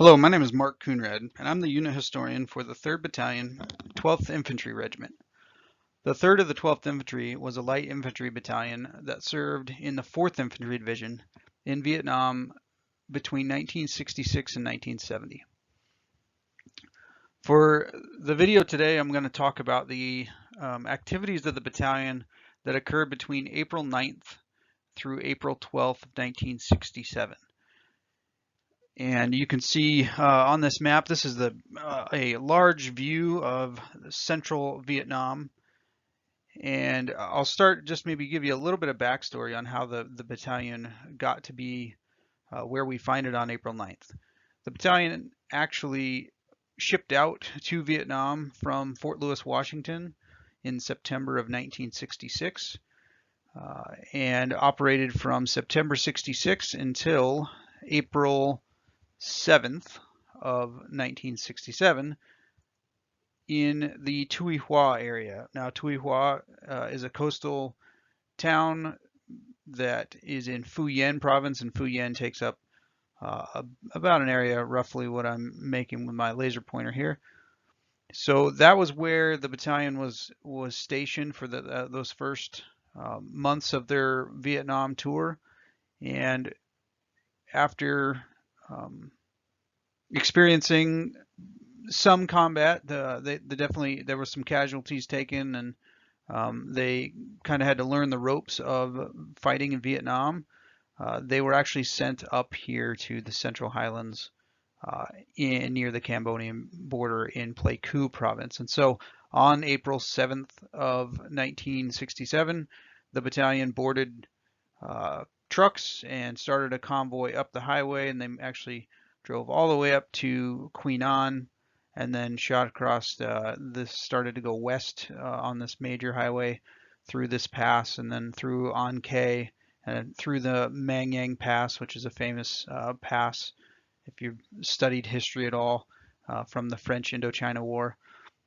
Hello, my name is Mark Coonrad, and I'm the unit historian for the 3rd Battalion, 12th Infantry Regiment. The 3rd of the 12th Infantry was a light infantry battalion that served in the 4th Infantry Division in Vietnam between 1966 and 1970. For the video today, I'm going to talk about the activities of the battalion that occurred between April 9th through April 12th of 1967. And you can see on this map, this is a large view of central Vietnam. And I'll start just maybe give you a little bit of backstory on how the battalion got to be where we find it on April 9th. The battalion actually shipped out to Vietnam from Fort Lewis, Washington in September of 1966 and operated from September 66 until April 7th of 1967 in the Tuy Hoa area. Now, Tuy Hoa is a coastal town that is in Phu Yen province, and Phu Yen takes up about an area roughly what I'm making with my laser pointer here. So that was where the battalion was stationed for those first months of their Vietnam tour, and after experiencing some combat, there were some casualties taken, and they kind of had to learn the ropes of fighting in Vietnam. They were actually sent up here to the Central Highlands near the Cambodian border in Plei province. And so on April 7th of 1967, the battalion boarded trucks and started a convoy up the highway, and they actually drove all the way up to Quy Nhon and then shot across started to go west on this major highway through this pass and then through An Khe and through the Mang Yang Pass, which is a famous pass if you've studied history at all from the French Indochina War,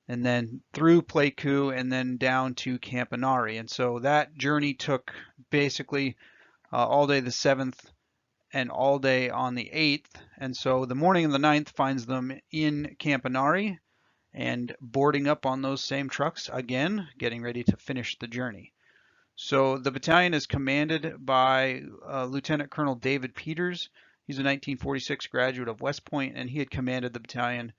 and then through Pleiku and then down to Camp Anari. And so that journey took basically all day the 7th and all day on the 8th. And so the morning of the 9th finds them in Camp Anari and boarding up on those same trucks again, getting ready to finish the journey. So the battalion is commanded by Lieutenant Colonel David Peters. He's a 1946 graduate of West Point, and he had commanded the battalion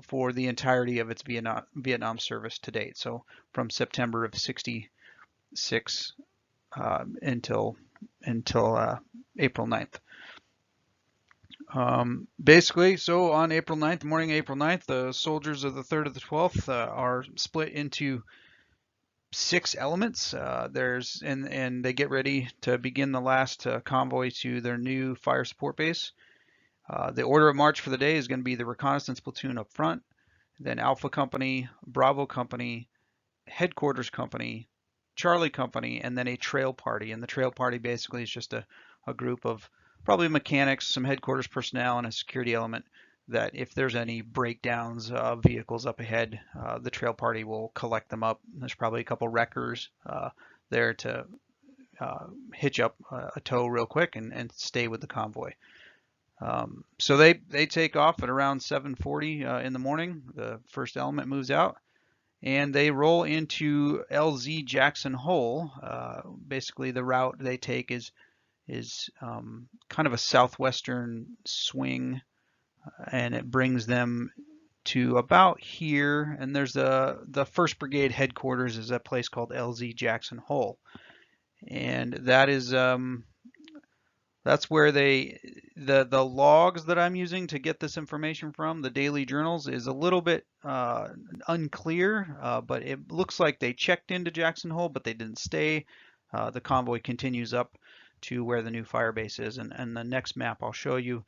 for the entirety of its Vietnam service to date. So from September of '66 until April 9th. Basically, so on April 9th, the morning of April 9th, the soldiers of the 3rd of the 12th are split into 6 elements. And they get ready to begin the last convoy to their new fire support base. The order of march for the day is going to be the reconnaissance platoon up front, then Alpha Company, Bravo Company, Headquarters Company, Charlie Company, and then a trail party. And the trail party basically is just a group of probably mechanics, some headquarters personnel, and a security element that if there's any breakdowns of vehicles up ahead, the trail party will collect them up. There's probably a couple wreckers there to hitch up a tow real quick and stay with the convoy. So they take off at around 7:40 in the morning. The first element moves out, and they roll into LZ Jackson Hole. Basically, the route they take is kind of a southwestern swing, and it brings them to about here. And there's the 1st Brigade headquarters is a place called LZ Jackson Hole, and that is that's where the logs that I'm using to get this information from, the daily journals, is a little bit unclear, but it looks like they checked into Jackson Hole, but they didn't stay. The convoy continues up to where the new fire base is, and the next map I'll show you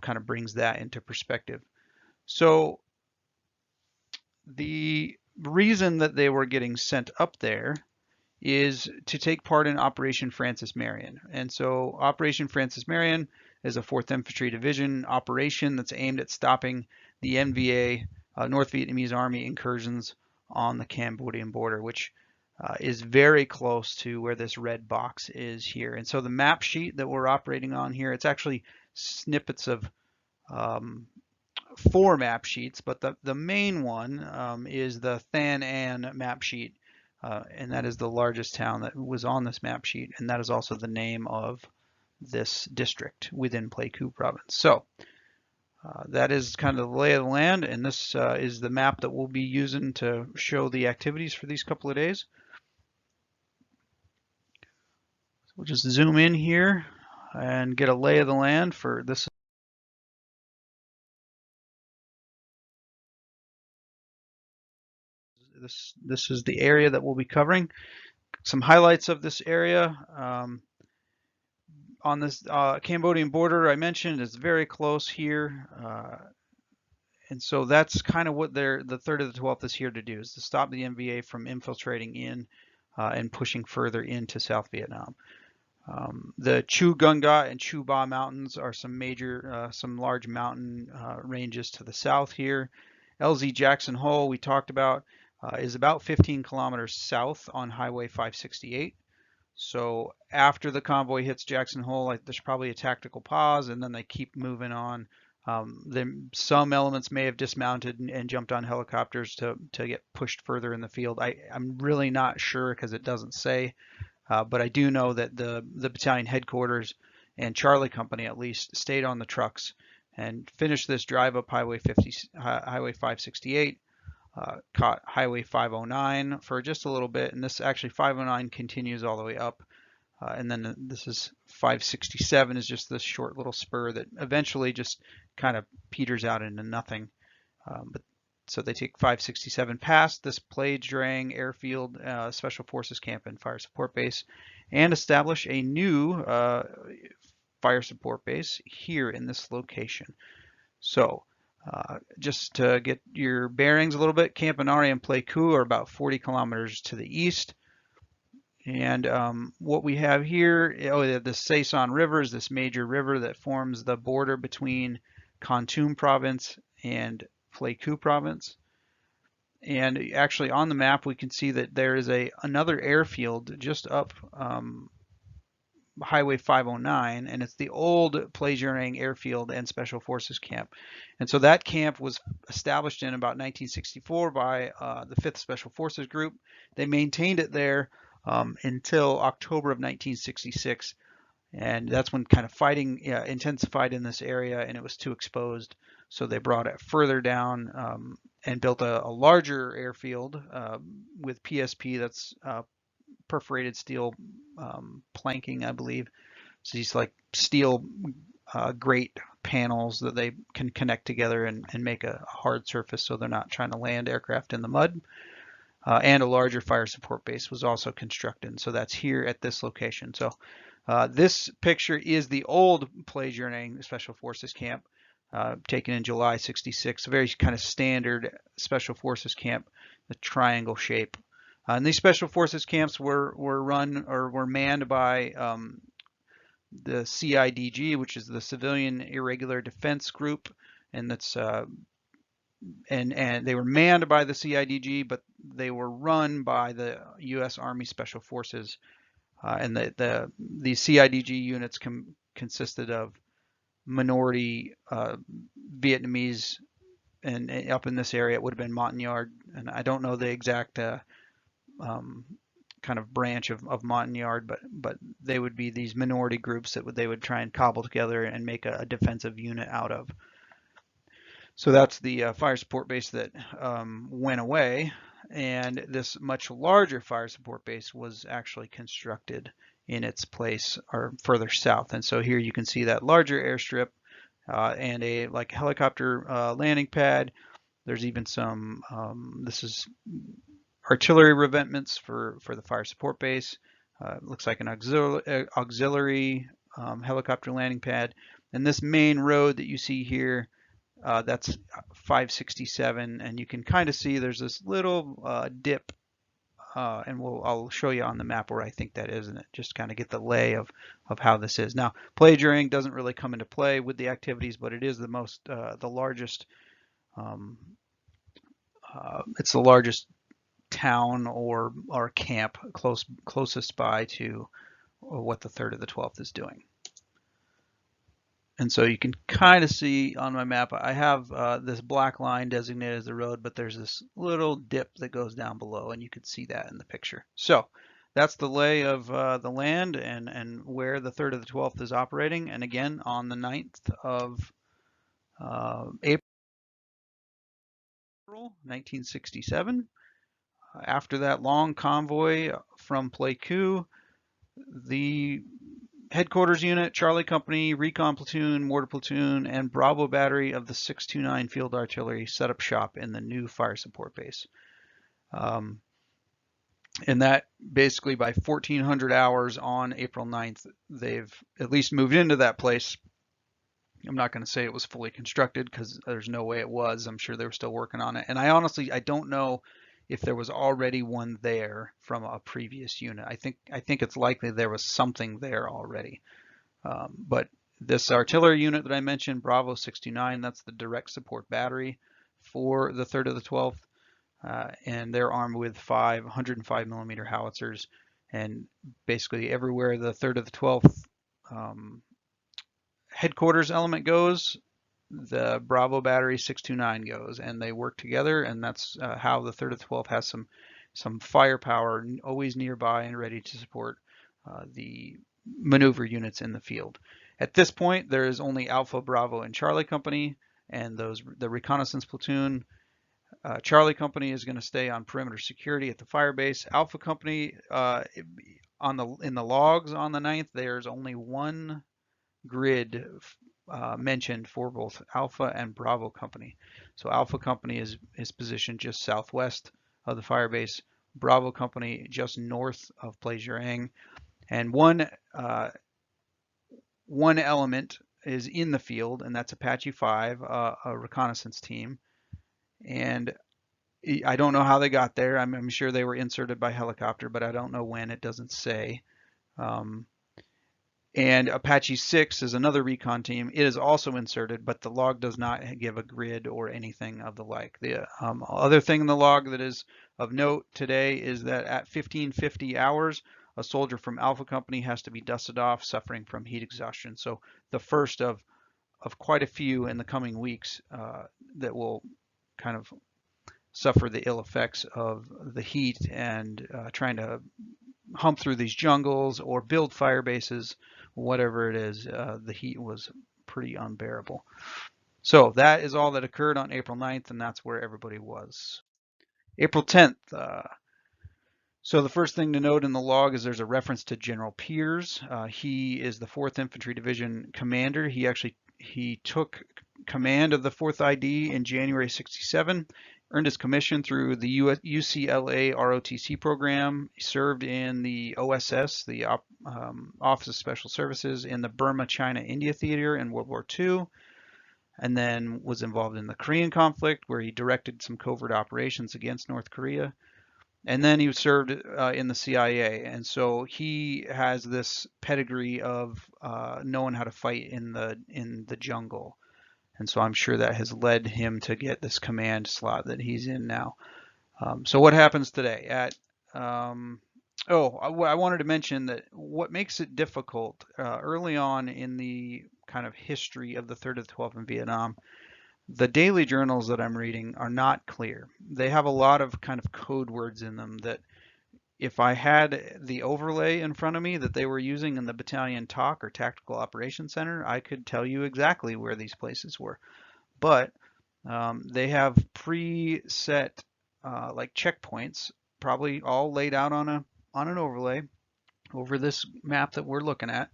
kind of brings that into perspective. So the reason that they were getting sent up there is to take part in Operation Francis Marion. And so Operation Francis Marion is a 4th Infantry Division operation that's aimed at stopping the NVA, North Vietnamese Army incursions on the Cambodian border, which is very close to where this red box is here. And so the map sheet that we're operating on here, it's actually snippets of 4 map sheets, but the main one is the Than An map sheet, and that is the largest town that was on this map sheet, and that is also the name of this district within Pleiku province. So that is kind of the lay of the land, and this is the map that we'll be using to show the activities for these couple of days. So we'll just zoom in here and get a lay of the land for this. This is the area that we'll be covering. Some highlights of this area. On this Cambodian border I mentioned is very close here. And so that's kind of what the 3rd of the 12th is here to do, is to stop the NVA from infiltrating in and pushing further into South Vietnam. The Chu Gunga and Chuba Mountains are some large mountain ranges to the south here. LZ Jackson Hole, we talked about, is about 15 kilometers south on Highway 568. So after the convoy hits Jackson Hole, there's probably a tactical pause, and then they keep moving on. Then some elements may have dismounted and jumped on helicopters to get pushed further in the field. I'm really not sure because it doesn't say, but I do know that the battalion headquarters and Charlie Company at least stayed on the trucks and finished this drive up Highway 568. Caught Highway 509 for just a little bit, and this actually 509 continues all the way up, and then this is 567 is just this short little spur that eventually just kind of peters out into nothing. But so they take 567 past this Plei Djereng airfield, special forces camp and fire support base, and establish a new fire support base here in this location. So just to get your bearings a little bit, Camp Marion and Pleiku are about 40 kilometers to the east. And what we have here, the Saison River is this major river that forms the border between Kon Tum province and Pleiku province. And actually on the map, we can see that there is another airfield just up Highway 509, and it's the old Plei Djereng airfield and special forces camp. And so that camp was established in about 1964 by the 5th Special Forces Group. They maintained it there until October of 1966, and that's when kind of fighting intensified in this area and it was too exposed. So they brought it further down and built a larger airfield with PSP, that's perforated steel planking, I believe. So these like steel grate panels that they can connect together and make a hard surface so they're not trying to land aircraft in the mud. And a larger fire support base was also constructed. So that's here at this location. So this picture is the old Plei Djereng Special Forces Camp, taken in July '66. A very kind of standard Special Forces camp, the triangle shape. And these special forces camps were run or were manned by the CIDG, which is the Civilian Irregular Defense Group, and that's and they were manned by the CIDG, but they were run by the U.S. Army Special Forces, and the CIDG units consisted of minority Vietnamese, and up in this area it would have been Montagnard, and I don't know the exact kind of branch of Montagnard, but they would be these minority groups that they would try and cobble together and make a defensive unit out of. So that's the fire support base that went away, and this much larger fire support base was actually constructed in its place or further south. And so here you can see that larger airstrip and a helicopter landing pad. There's even some, this is artillery revetments for the fire support base. Looks like an auxiliary helicopter landing pad. And this main road that you see here, that's 567, and you can kind of see there's this little dip, and I'll show you on the map where I think that is, and it just kind of get the lay of how this is. Now, Plei Djereng doesn't really come into play with the activities, but it is the largest. It's the largest town or camp closest by to what the 3rd of the 12th is doing. And so you can kind of see on my map, I have this black line designated as the road, but there's this little dip that goes down below, and you can see that in the picture. So that's the lay of the land and where the 3rd of the 12th is operating. And again, on the 9th of April 1967, after that long convoy from Pleiku, the Headquarters Unit, Charlie Company, Recon Platoon, Mortar Platoon, and Bravo Battery of the 629 Field Artillery set up shop in the new fire support base. And that basically by 1400 hours on April 9th, they've at least moved into that place. I'm not going to say it was fully constructed because there's no way it was. I'm sure they were still working on it. And I honestly don't know if there was already one there from a previous unit. I think it's likely there was something there already. But this artillery unit that I mentioned, Bravo 629, that's the direct support battery for the 3rd of the 12th. And they're armed with 105 millimeter howitzers. And basically everywhere the 3rd of the 12th headquarters element goes, the Bravo Battery 629 goes, and they work together, and that's how the 3rd of the 12th has some firepower always nearby and ready to support the maneuver units in the field. At this point, there is only Alpha, Bravo, and Charlie Company, and the reconnaissance platoon. Charlie Company is going to stay on perimeter security at the firebase. Alpha Company, in the logs on the 9th, there's only one grid mentioned for both Alpha and Bravo Company. So Alpha Company is positioned just southwest of the firebase. Bravo Company just north of Plei Djereng, and one element is in the field, and that's Apache 5, a reconnaissance team. And I don't know how they got there. I'm sure they were inserted by helicopter, but I don't know when. It doesn't say. And Apache 6 is another recon team. It is also inserted, but the log does not give a grid or anything of the like. The other thing in the log that is of note today is that at 1550 hours, a soldier from Alpha Company has to be dusted off, suffering from heat exhaustion. So the first of quite a few in the coming weeks that will kind of suffer the ill effects of the heat and trying to hump through these jungles or build fire bases, whatever it is. The heat was pretty unbearable. So that is all that occurred on April 9th, and that's where everybody was. April 10th. So the first thing to note in the log is there's a reference to General Piers. He is the 4th Infantry Division commander. He took command of the 4th ID in January 67, earned his commission through the UCLA ROTC program. He served in the OSS, the Office of Special Services, in the Burma, China, India theater in World War II, and then was involved in the Korean conflict, where he directed some covert operations against North Korea. And then he served in the CIA, and so he has this pedigree of knowing how to fight in the jungle. And so I'm sure that has led him to get this command slot that he's in now. So what happens today? I wanted to mention that what makes it difficult early on in the kind of history of the 3rd of the 12th in Vietnam, the daily journals that I'm reading are not clear. They have a lot of kind of code words in them that if I had the overlay in front of me that they were using in the Battalion TOC or Tactical Operations Center, I could tell you exactly where these places were. But they have preset like checkpoints, probably all laid out on an overlay over this map that we're looking at.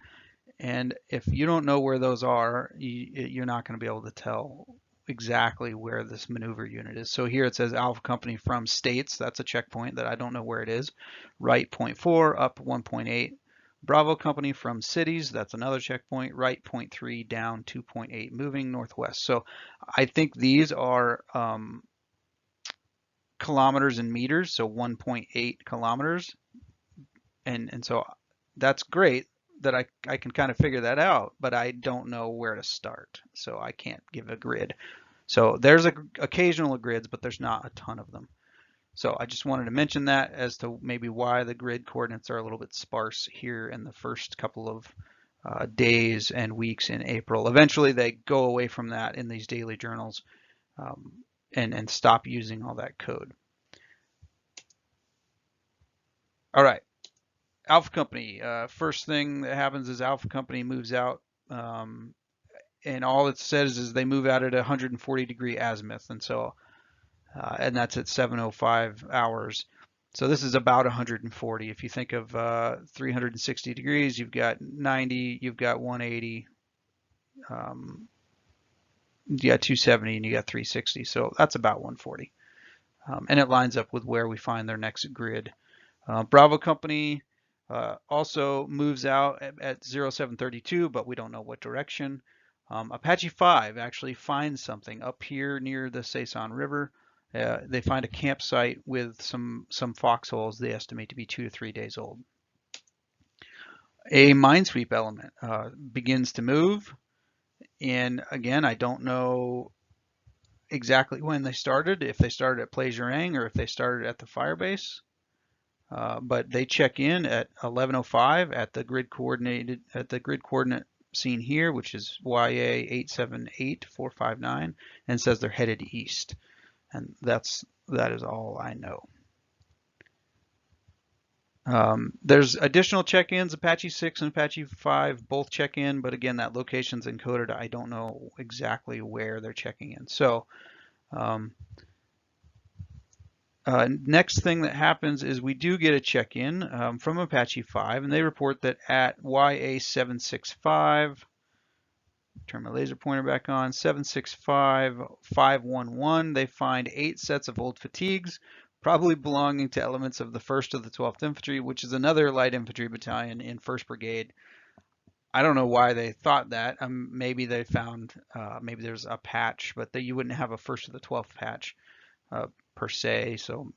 And if you don't know where those are, you're not going to be able to tell exactly where this maneuver unit is. So here it says Alpha Company from States. That's a checkpoint that I don't know where it is. Right 0.4, up 1.8. Bravo Company from Cities. That's another checkpoint. Right 0.3, down 2.8, moving northwest. So I think these are kilometers and meters, so 1.8 kilometers. And so that's great that I can kind of figure that out, but I don't know where to start, so I can't give a grid. So there's occasional grids, but there's not a ton of them. So I just wanted to mention that as to maybe why the grid coordinates are a little bit sparse here in the first couple of days and weeks in April. Eventually, they go away from that in these daily journals and stop using all that code. All right, Alpha Company. First thing that happens is Alpha Company moves out, and all it says is they move out at 140-degree azimuth, and so and that's at 7:05 hours. So this is about 140. If you think of 360 degrees, you've got 90, you've got 180, you got 270, and you got 360. So that's about 140. And it lines up with where we find their next grid. Bravo Company also moves out at 0732, but we don't know what direction. Apache 5 actually finds something up here near the Saison River. They find a campsite with some foxholes they estimate to be 2 to 3 days old. A minesweep element begins to move, and again, I don't know exactly when they started, if they started at Plei Djereng or if they started at the firebase, but they check in at 11:05 at the grid coordinate seen here, which is YA 878459, and says they're headed east. And that is all I know. There's additional check-ins. Apache 6 and Apache 5 both check in, but again, that location's encoded. I don't know exactly where they're checking in. So next thing that happens is we do get a check-in from Apache 5, and they report that at YA 765, turn my laser pointer back on, 765-511, they find 8 sets of old fatigues, probably belonging to elements of the 1st of the 12th Infantry, which is another light infantry battalion in 1st Brigade. I don't know why they thought that. Maybe they found, maybe there's a patch, but you wouldn't have a 1st of the 12th patch per se. So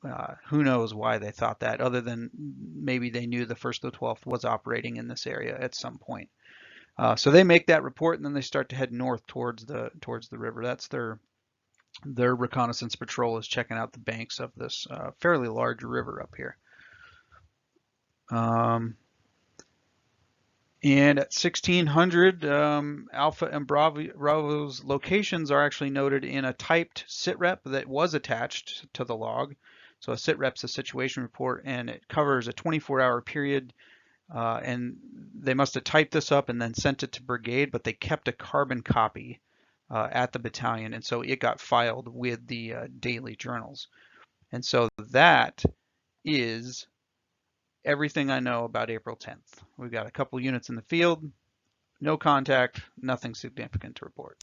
who knows why they thought that, other than maybe they knew the 1st of the 12th was operating in this area at some point. So they make that report, and then they start to head north towards the river. That's their reconnaissance patrol, is checking out the banks of this fairly large river up here. And at 1600, Alpha and Bravo's locations are actually noted in a typed sitrep that was attached to the log. So a sitrep's a situation report, and it covers a 24-hour period. And they must have typed this up and then sent it to brigade, but they kept a carbon copy at the battalion, and so it got filed with the daily journals. And so that is everything I know about April 10th. We've got a couple units in the field, no contact, nothing significant to report.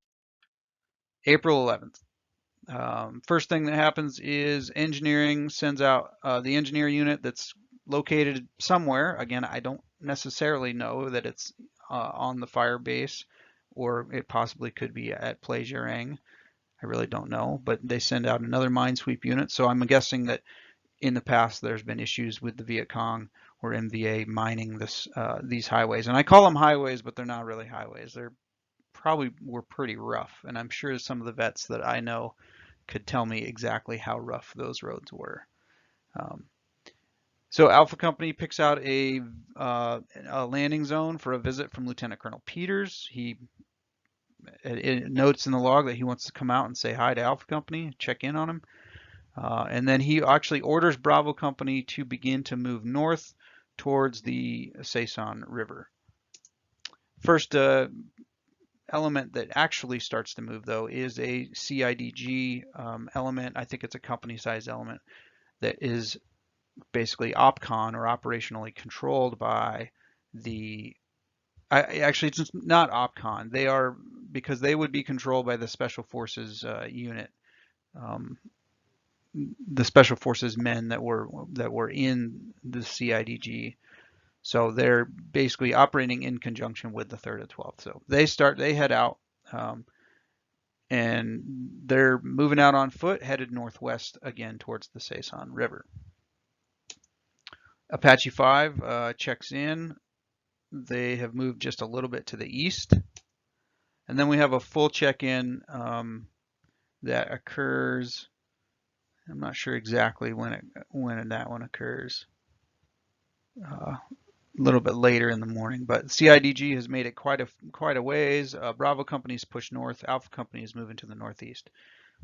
April 11th. First thing that happens is engineering sends out the engineer unit that's located somewhere. Again, I don't necessarily know that it's on the fire base, or it possibly could be at Plei Djereng. I really don't know, but they send out another minesweep unit. So I'm guessing that in the past there's been issues with the Viet Cong or MVA mining these highways. And I call them highways, but they're not really highways. They're probably were pretty rough. And I'm sure some of the vets that I know could tell me exactly how rough those roads were. So Alpha Company picks out a landing zone for a visit from Lieutenant Colonel Peters. It notes in the log that he wants to come out and say hi to Alpha Company, check in on him. And then he actually orders Bravo Company to begin to move north towards the Saison River. First element that actually starts to move, though, is a CIDG element. I think it's a company-sized element that is basically OPCON, or operationally controlled by the actually it's not OPCON. They are, because they would be controlled by the Special Forces unit, the Special Forces men that were in the CIDG. So they're basically operating in conjunction with the 3rd and 12th. So they head out, and they're moving out on foot, headed northwest again towards the Saison River. Apache 5 checks in. They have moved just a little bit to the east. And then we have a full check-in that occurs. I'm not sure exactly when that one occurs. little bit later in the morning. But CIDG has made it quite a ways. Bravo companies push north. Alpha company is moving to the northeast.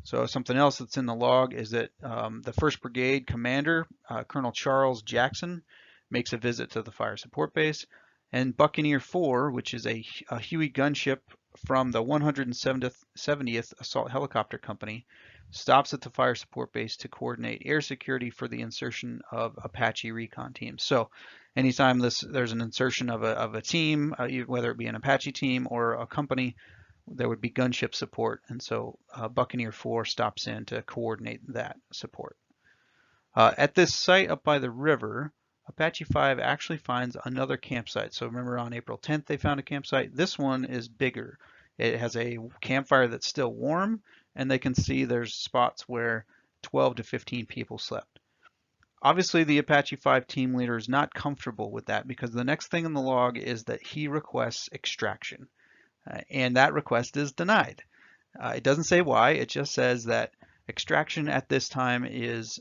So something else that's in the log is that the 1st Brigade commander, Colonel Charles Jackson, makes a visit to the fire support base, and Buccaneer 4, which is a Huey gunship from the 170th Assault Helicopter Company, stops at the fire support base to coordinate air security for the insertion of Apache Recon teams. So anytime there's an insertion of a team, whether it be an Apache team or a company, there would be gunship support, and so Buccaneer 4 stops in to coordinate that support. At this site up by the river, Apache 5 actually finds another campsite. So remember on April 10th they found a campsite. This one is bigger. It has a campfire that's still warm, and they can see there's spots where 12 to 15 people slept. Obviously, the Apache 5 team leader is not comfortable with that because the next thing in the log is that he requests extraction. And that request is denied. It doesn't say why, it just says that extraction at this time is,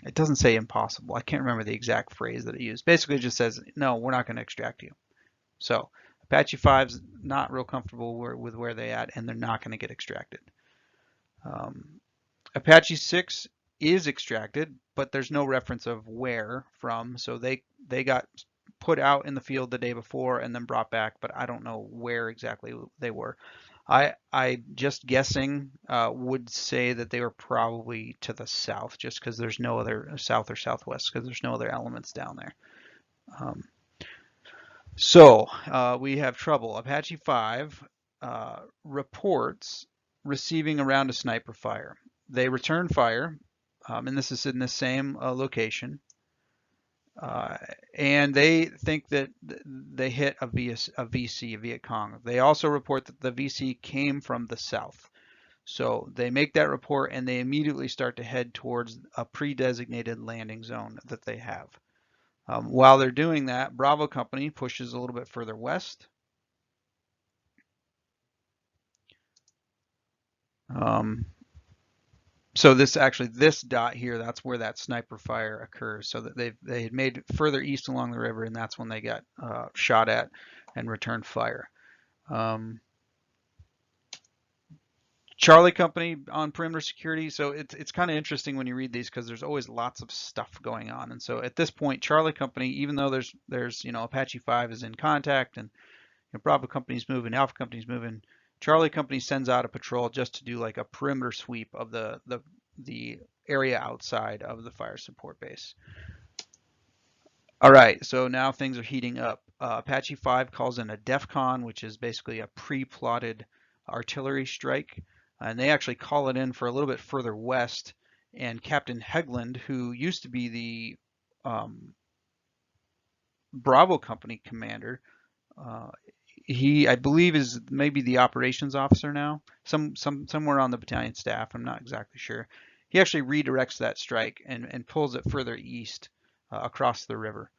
it doesn't say impossible. I can't remember the exact phrase that it used. Basically, it just says, no, we're not going to extract you. So Apache 5's not real comfortable with where they at, and they're not going to get extracted. Apache 6 is extracted, but there's no reference of where from, so they got put out in the field the day before and then brought back, but I don't know where exactly they were. I just guessing would say that they were probably to the south, just because there's no other south or southwest, because there's no other elements down there. So we have trouble. Apache 5 reports receiving a round of sniper fire. They return fire, and this is in the same location. And they think that they hit a VC, a Viet Cong. They also report that the VC came from the south. So they make that report and they immediately start to head towards a pre-designated landing zone that they have. While they're doing that, Bravo Company pushes a little bit further west. So this dot here, that's where that sniper fire occurs. So that they had made further east along the river, and that's when they got shot at and returned fire. Charlie Company on perimeter security. So it's kind of interesting when you read these because there's always lots of stuff going on. And so at this point, Charlie Company, even though there's Apache 5 is in contact and Bravo Company's moving, Alpha Company's moving, Charlie Company sends out a patrol just to do like a perimeter sweep of the area outside of the fire support base. All right, so now things are heating up. Apache 5 calls in a DEFCON, which is basically a pre-plotted artillery strike, and they actually call it in for a little bit further west. And Captain Hegland, who used to be the Bravo Company commander, he, I believe, is maybe the operations officer now, somewhere on the battalion staff. I'm not exactly sure. He actually redirects that strike and pulls it further east across the river.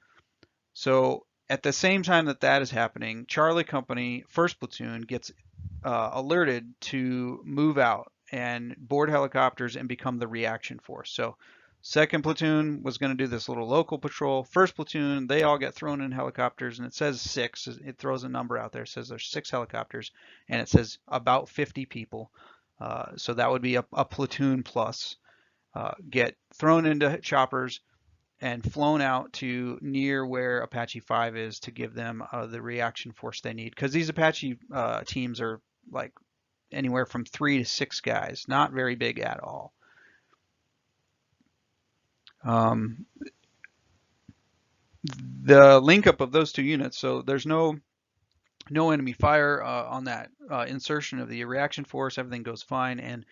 So at the same time that is happening, Charlie Company, 1st Platoon, gets alerted to move out and board helicopters and become the reaction force. So 2nd Platoon was going to do this little local patrol. 1st Platoon, they all get thrown in helicopters, and it says 6. It throws a number out there. It says there's 6 helicopters, and it says about 50 people. So that would be a platoon plus. Get thrown into choppers and flown out to near where Apache 5 is to give them the reaction force they need. Because these Apache teams are like anywhere from 3 to 6 guys, not very big at all. The link up of those two units, so there's no enemy fire on that insertion of the reaction force. Everything goes fine, and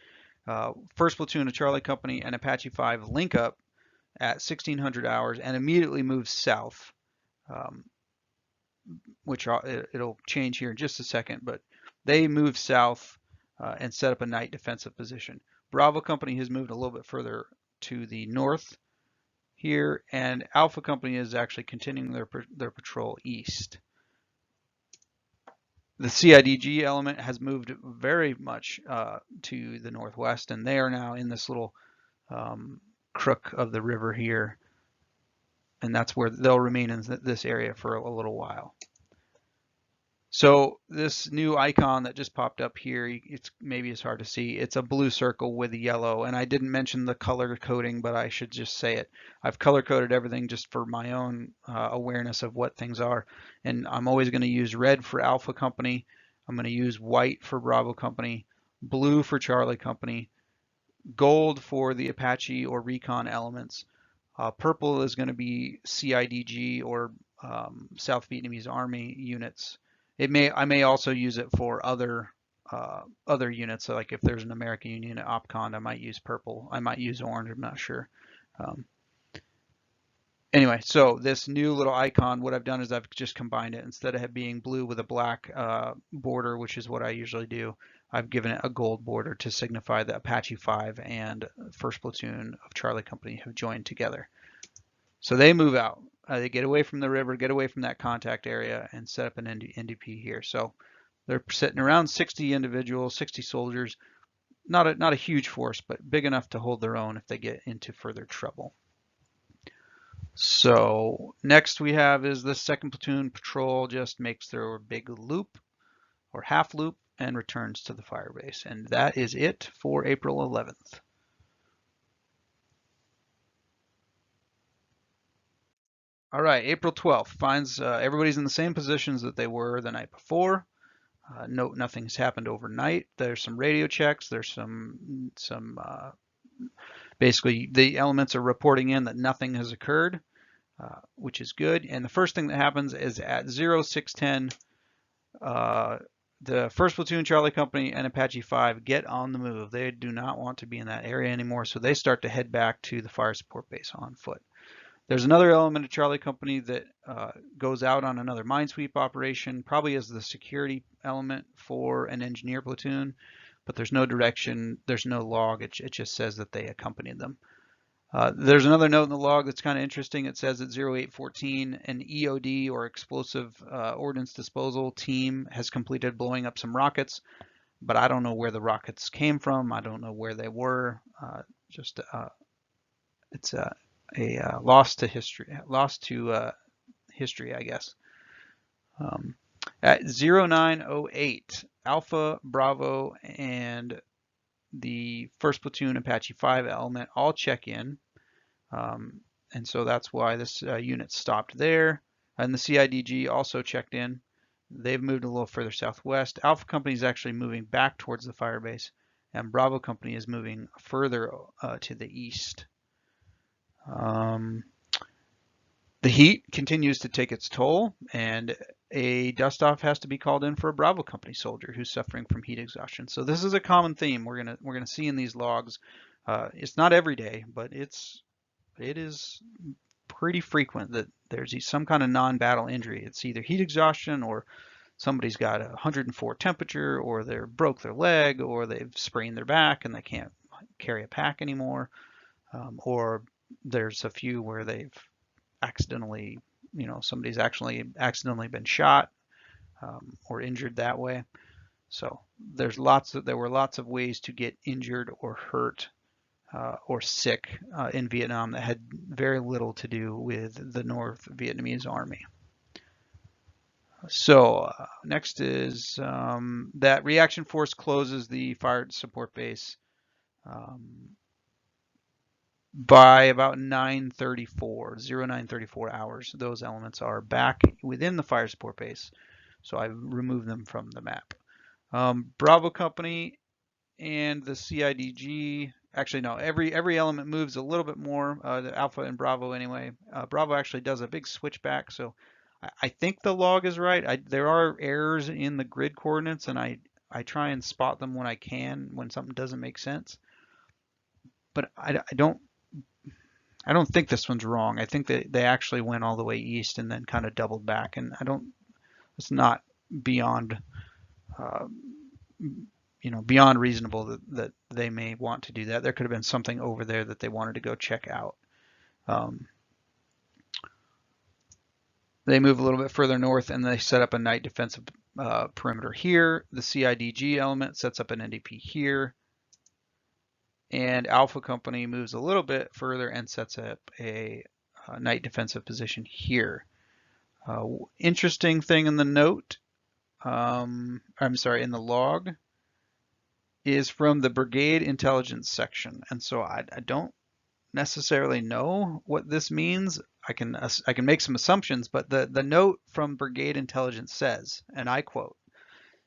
1st Platoon of Charlie Company and Apache 5 link up at 1600 hours and immediately move south, which it'll change here in just a second, but they move south and set up a night defensive position. Bravo Company has moved a little bit further to the north here, and Alpha Company is actually continuing their patrol east. The CIDG element has moved very much to the northwest, and they are now in this little crook of the river here. and that's where they'll remain in this area for a little while. So this new icon that just popped up here, maybe it's hard to see. It's a blue circle with a yellow, and I didn't mention the color coding, but I should just say it. I've color coded everything just for my own awareness of what things are, and I'm always going to use red for Alpha Company. I'm going to use white for Bravo Company, blue for Charlie Company, gold for the Apache or Recon elements. Purple is going to be CIDG or South Vietnamese Army units. I may also use it for other units. So like if there's an American Union at OpCon, I might use purple. I might use orange. I'm not sure. Anyway, so this new little icon, what I've done is I've just combined it. Instead of it being blue with a black border, which is what I usually do, I've given it a gold border to signify that Apache 5 and 1st Platoon of Charlie Company have joined together. So they move out. They get away from the river, get away from that contact area, and set up an NDP here. So they're sitting around 60 individuals, 60 soldiers. Not a huge force, but big enough to hold their own if they get into further trouble. So next we have is the 2nd Platoon patrol just makes their big loop or half loop and returns to the firebase. And that is it for April 11th. All right, April 12th finds everybody's in the same positions that they were the night before. Note nothing's happened overnight. There's some radio checks. There's some basically the elements are reporting in that nothing has occurred, which is good. And the first thing that happens is at 0610, the 1st Platoon Charlie Company and Apache 5 get on the move. They do not want to be in that area anymore, so they start to head back to the fire support base on foot. There's another element of Charlie Company that goes out on another minesweep operation, probably as the security element for an engineer platoon, but there's no direction, there's no log, it just says that they accompanied them. There's another note in the log that's kind of interesting. It says at 0814, an EOD or explosive ordnance disposal team has completed blowing up some rockets, but I don't know where the rockets came from. I don't know where they were. It's a loss to history, I guess. At 0908, Alpha, Bravo, and the 1st Platoon Apache 5 element all check in. And so that's why this unit stopped there. And the CIDG also checked in. They've moved a little further southwest. Alpha Company is actually moving back towards the firebase, and Bravo Company is moving further to the east. The heat continues to take its toll, and a dust-off has to be called in for a Bravo Company soldier who's suffering from heat exhaustion. So this is a common theme we're gonna see in these logs. It's not every day, but it is pretty frequent that there's some kind of non-battle injury. It's either heat exhaustion, or somebody's got a 104 temperature, or they broke their leg, or they've sprained their back and they can't carry a pack anymore, or there's a few where they've accidentally, somebody's actually accidentally been shot or injured that way. So there were lots of ways to get injured or hurt or sick in Vietnam that had very little to do with the North Vietnamese Army. So next is that reaction force closes the fire support base by about 0934 hours. Those elements are back within the fire support base, so I've removed them from the map. Bravo Company and the CIDG, actually no, every element moves a little bit more, the Alpha and Bravo anyway. Bravo actually does a big switchback, so I think the log is right. There are errors in the grid coordinates, and I try and spot them when I can, when something doesn't make sense. But I don't think this one's wrong. I think that they actually went all the way east and then kind of doubled back, and it's not beyond beyond reasonable that they may want to do that. There could have been something over there that they wanted to go check out. They move a little bit further north and they set up a night defensive perimeter here. The CIDG element sets up an NDP here. And Alpha Company moves a little bit further and sets up a night defensive position here. Interesting thing in the note, I'm sorry, in the log, is from the brigade intelligence section. And so I don't necessarily know what this means. I can make some assumptions, but the note from brigade intelligence says, and I quote,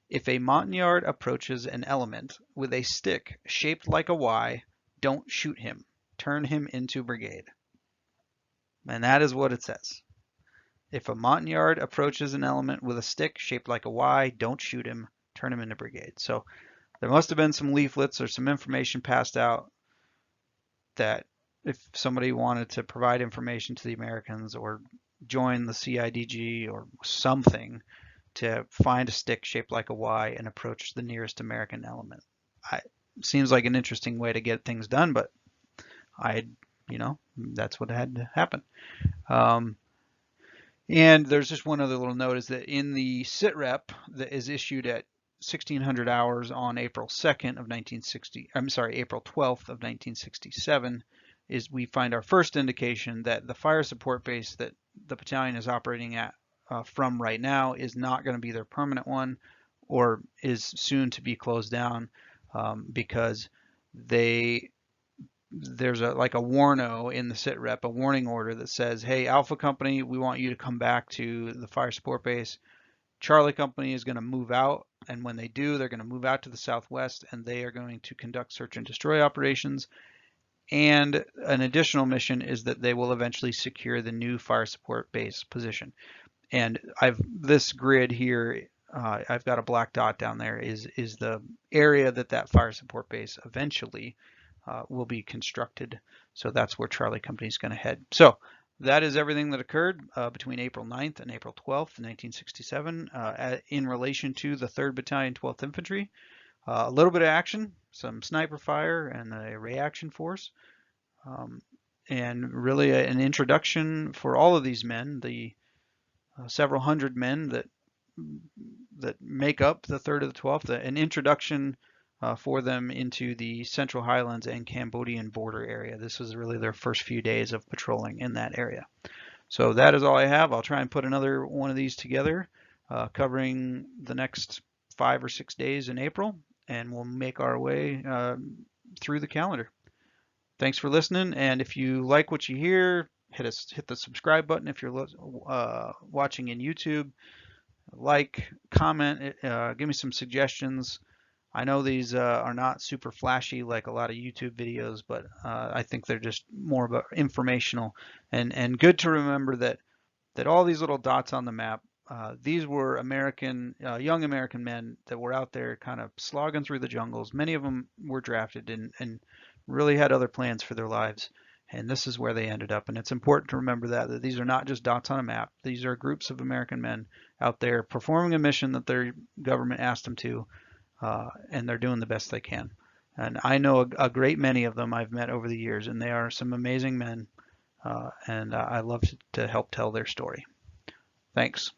"If a Montagnard approaches an element with a stick shaped like a Y, don't shoot him. Turn him into brigade." And that is what it says. If a Montagnard approaches an element with a stick shaped like a Y, don't shoot him. Turn him into brigade. So there must have been some leaflets or some information passed out that if somebody wanted to provide information to the Americans or join the CIDG or something, to find a stick shaped like a Y and approach the nearest American element. Seems like an interesting way to get things done, but that's what had to happen. And there's just one other little note, is that in the sitrep that is issued at 1600 hours on April 2nd of 1960, I'm sorry, April 12th of 1967, is we find our first indication that the fire support base that the battalion is operating at from right now is not going to be their permanent one, or is soon to be closed down, because there's like a warno in the sitrep, a warning order that says, hey, Alpha Company, we want you to come back to the fire support base. Charlie Company is going to move out, and when they do, they're going to move out to the southwest, and they are going to conduct search and destroy operations. And an additional mission is that they will eventually secure the new fire support base position. And this grid here, I've got a black dot down there, is the area that fire support base eventually will be constructed. So that's where Charlie Company is going to head. So that is everything that occurred between April 9th and April 12th, 1967, in relation to the 3rd Battalion, 12th Infantry. A little bit of action, some sniper fire, and a reaction force. And really an introduction for all of these men, the several hundred men that make up the 3rd of the 12th, an introduction for them into the Central Highlands and Cambodian border area. This was really their first few days of patrolling in that area. So that is all I have. I'll try and put another one of these together, covering the next 5 or 6 days in April, and we'll make our way through the calendar. Thanks for listening, and if you like what you hear, hit the subscribe button if you're watching in YouTube. Like, comment, give me some suggestions. I know these are not super flashy like a lot of YouTube videos, but I think they're just more about informational and good to remember that all these little dots on the map, these were young American men that were out there kind of slogging through the jungles. Many of them were drafted and really had other plans for their lives. And this is where they ended up. And it's important to remember that these are not just dots on a map. These are groups of American men out there performing a mission that their government asked them to, and they're doing the best they can. And I know a great many of them I've met over the years, and they are some amazing men, and I love to help tell their story. Thanks.